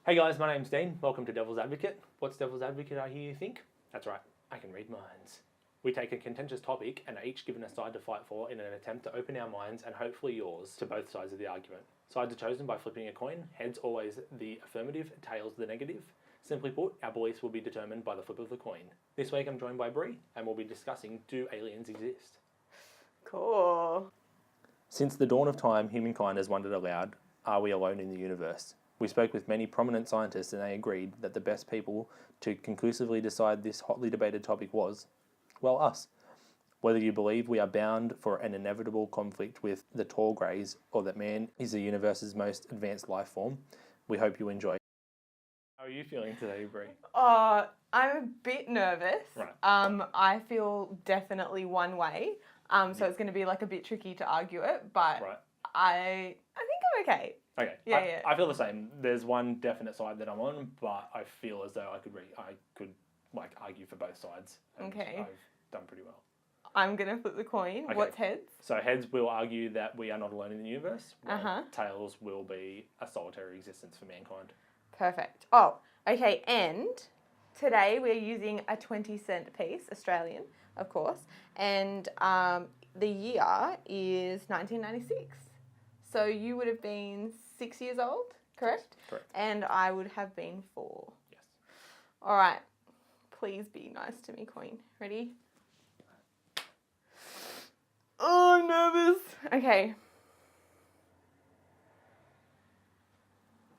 Hey guys, my name's Dean. Welcome to Devil's Advocate. What's Devil's Advocate, I hear you think? That's right, I can read minds. We take a contentious topic and are each given a side to fight for in an attempt to open our minds and hopefully yours to both sides of the argument. Sides are chosen by flipping a coin, heads always the affirmative, tails the negative. Simply put, our beliefs will be determined by the flip of the coin. This week I'm joined by Bree and we'll be discussing, do aliens exist? Cool. Since the dawn of time, humankind has wondered aloud, are we alone in the universe? We spoke with many prominent scientists and they agreed that the best people to conclusively decide this hotly debated topic was, well, us. Whether you believe we are bound for an inevitable conflict with the tall greys or that man is the universe's most advanced life form, we hope you enjoy. How are you feeling today, Bree? I'm a bit nervous. Right. I feel definitely one way. So it's going to be like a bit tricky to argue it, but Right. I think I'm okay. Okay. Yeah. I feel the same. There's one definite side that I'm on, but I feel as though I could argue for both sides. And Okay. I've done pretty well. I'm going to flip the coin. Okay. What's heads? So heads will argue that we are not alone in the universe, while Uh-huh. tails will be a solitary existence for mankind. Perfect. Oh, okay. And today we're using a 20-cent piece, Australian, of course. And the year is 1996. So you would have been 6 years old, correct? Correct. And I would have been 4. Yes. All right. Please be nice to me, Queen. Ready? Oh, I'm nervous. Okay.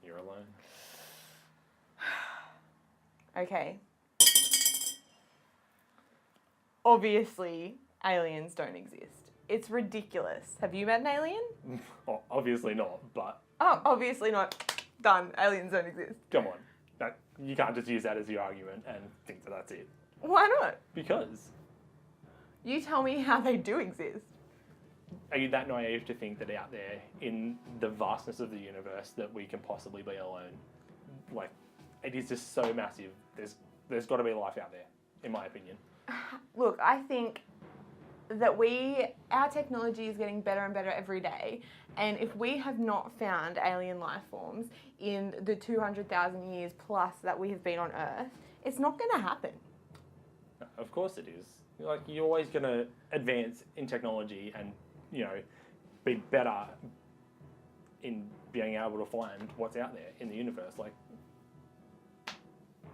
You're alone. Okay. Obviously, aliens don't exist. It's ridiculous. Have you met an alien? Well, obviously not, but Oh, obviously not. Done. Aliens don't exist. come on. You can't just use that as your argument and think that that's it. Why not? Because You tell me how they do exist. are you that naive to think that out there in the vastness of the universe that we can possibly be alone? Like, it is just so massive. There's got to be life out there, in my opinion. Look, I think that our technology is getting better and better every day, and if we have not found alien life forms in the 200,000 years plus that we have been on Earth, it's not going to happen. Of course it is. Like, you're always going to advance in technology and, be better in being able to find what's out there in the universe. Like,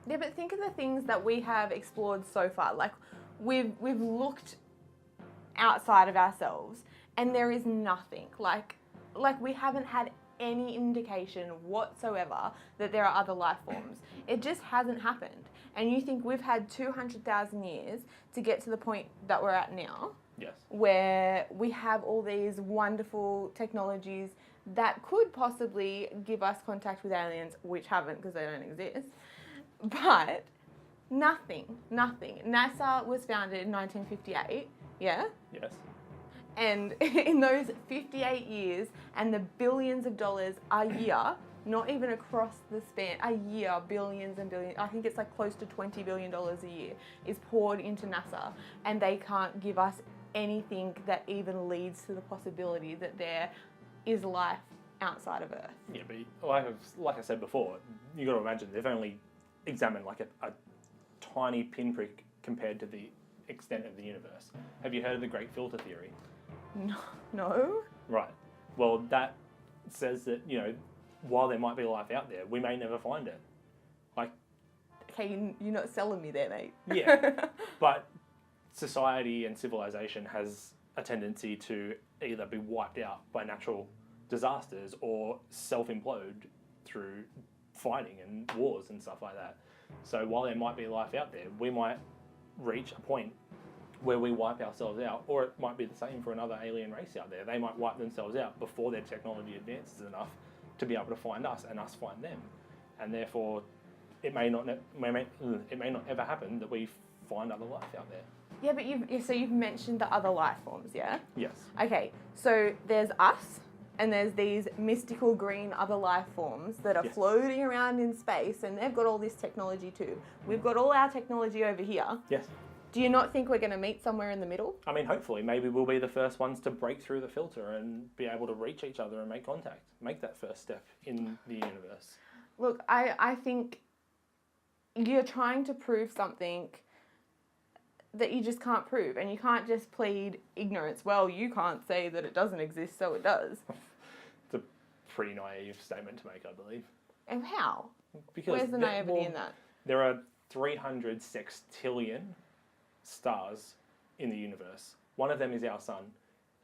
Yeah, but think of the things that we have explored so far. Like, we've looked outside of ourselves, and there is nothing. Like we haven't had any indication whatsoever that there are other life forms. It just hasn't happened. And you think we've had 200,000 years to get to the point that we're at now, yes. where we have all these wonderful technologies that could possibly give us contact with aliens, which haven't because they don't exist. But nothing. NASA was founded in 1958, yeah? Yes. And in those 58 years and the billions of dollars a year, not even across the span, a year, billions and billions, I think it's like close to $20 billion a year is poured into NASA, and they can't give us anything that even leads to the possibility that there is life outside of Earth. Yeah, but like I said before, you got to imagine they've only examined like a tiny pinprick compared to the extent of the universe. Have you heard of the Great Filter Theory? No? Right. Well, that says that, while there might be life out there, we may never find it. Like, Okay, you're not selling me there, mate. yeah, but society and civilization has a tendency to either be wiped out by natural disasters or self-implode through fighting and wars and stuff like that. So while there might be life out there, we might reach a point where we wipe ourselves out, or it might be the same for another alien race out there. They might wipe themselves out before their technology advances enough to be able to find us and us find them. And therefore, it may not ever happen that we find other life out there. Yeah, but you've mentioned the other life forms, yeah? Yes. Okay, so there's us, and there's these mystical green other life forms that are Yes. floating around in space, and they've got all this technology too. We've got all our technology over here. Yes. Do you not think we're going to meet somewhere in the middle? I mean, hopefully, maybe we'll be the first ones to break through the filter and be able to reach each other and make contact. Make that first step in the universe. Look, I think you're trying to prove something that you just can't prove, and you can't just plead ignorance. Well, you can't say that it doesn't exist, so it does. It's a pretty naive statement to make, I believe. And how? Because Where's the naivety in that? There are 300 sextillion stars in the universe. One of them is our sun.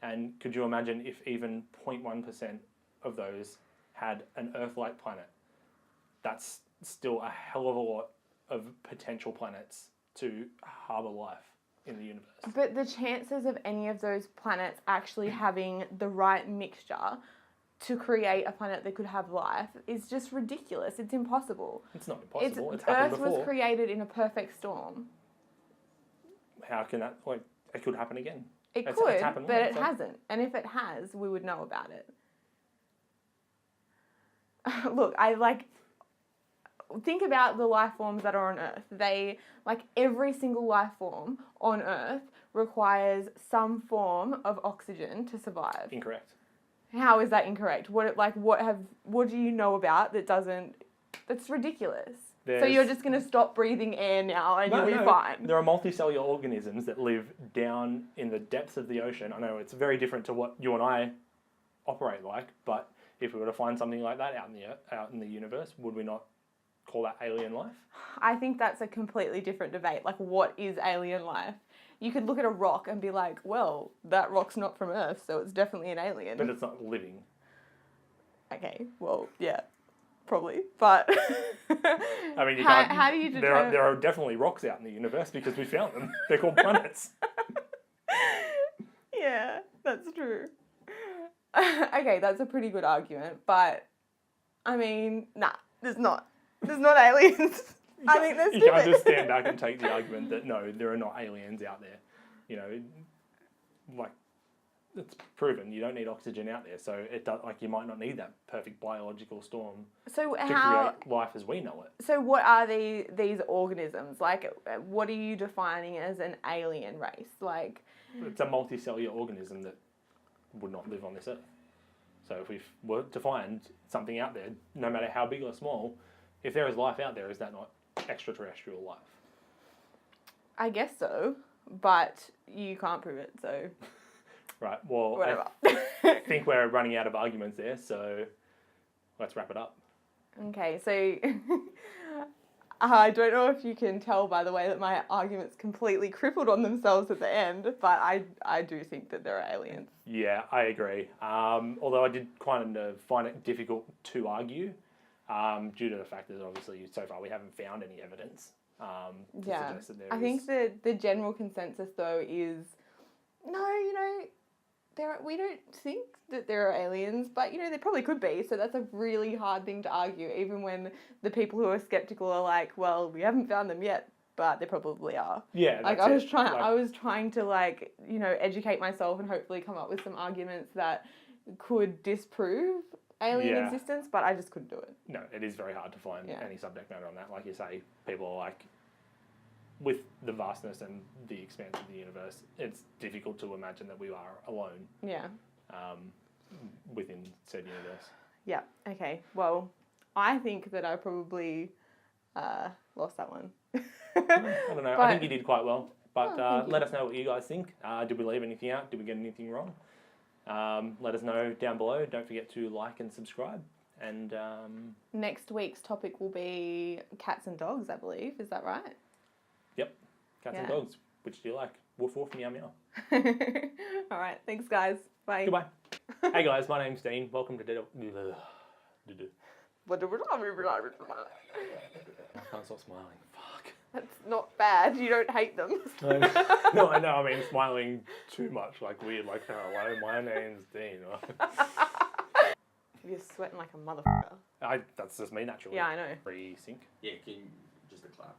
And could you imagine if even 0.1% of those had an Earth-like planet? That's still a hell of a lot of potential planets to harbour life in the universe. But the chances of any of those planets actually having the right mixture to create a planet that could have life is just ridiculous. It's impossible. It's not impossible. It's happened Earth before. was created in a perfect storm. How can that, like, it could happen again? It's happened once, but it hasn't. And if it has, we would know about it. Look, think about the life forms that are on Earth. Every single life form on Earth requires some form of oxygen to survive. Incorrect. How is that incorrect? What do you know about that doesn't? That's ridiculous. So you're just going to stop breathing air now and you'll be fine. There are multicellular organisms that live down in the depths of the ocean. I know it's very different to what you and I operate like, but if we were to find something like that out in the universe, would we not call that alien life? I think that's a completely different debate. Like, what is alien life? You could look at a rock and be like, well, that rock's not from Earth, so it's definitely an alien. But it's not living. Okay, well, yeah, probably. But I mean, how do you determine? There are definitely rocks out in the universe because we found them. They're called planets. Yeah, that's true. Okay, that's a pretty good argument, but I mean, nah, there's not aliens. I think that's You can't just stand back and take the argument that no, there are not aliens out there. You know, like, it's proven you don't need oxygen out there, so it does, like, you might not need that perfect biological storm to create life as we know it. So what are these organisms? Like, what are you defining as an alien race? Like, it's a multicellular organism that would not live on this earth. So if we were to find something out there, no matter how big or small, if there is life out there, is that not extraterrestrial life? I guess so, but you can't prove it, so... Right, well, whatever. I think we're running out of arguments there, so let's wrap it up. Okay, so I don't know if you can tell by the way that my arguments completely crippled on themselves at the end, but I do think that there are aliens. Yeah, I agree. Although I did kind of find it difficult to argue, due to the fact that obviously so far we haven't found any evidence to suggest that there is. I think the general consensus though is, no, you know, we don't think that there are aliens, but, you know, there probably could be, so that's a really hard thing to argue, even when the people who are skeptical are like, well, we haven't found them yet, but there probably are. Yeah, like, I was trying to, like, you know, educate myself and hopefully come up with some arguments that could disprove alien existence, but I just couldn't do it. No, it is very hard to find any subject matter on that. Like you say, people are like, with the vastness and the expanse of the universe, it's difficult to imagine that we are alone. Yeah. Within said universe. Yeah. Okay. Well, I think that I probably lost that one. I don't know. I think you did quite well. But let us know what you guys think. Did we leave anything out? Did we get anything wrong? Let us know down below. Don't forget to like and subscribe. And next week's topic will be cats and dogs, I believe. Is that right? Yep. Cats and dogs. Which do you like? Woof woof, meow meow. All right. Thanks, guys. Bye. Goodbye. Hey guys, my name's Dean. Welcome to I can't stop smiling. Fuck. That's not bad. You don't hate them. No, I know. I mean, smiling too much, like weird, like, hello, my name's Dean. You're sweating like a motherfucker. That's just me naturally. Yeah, I know. Free sync. Yeah, just a clap.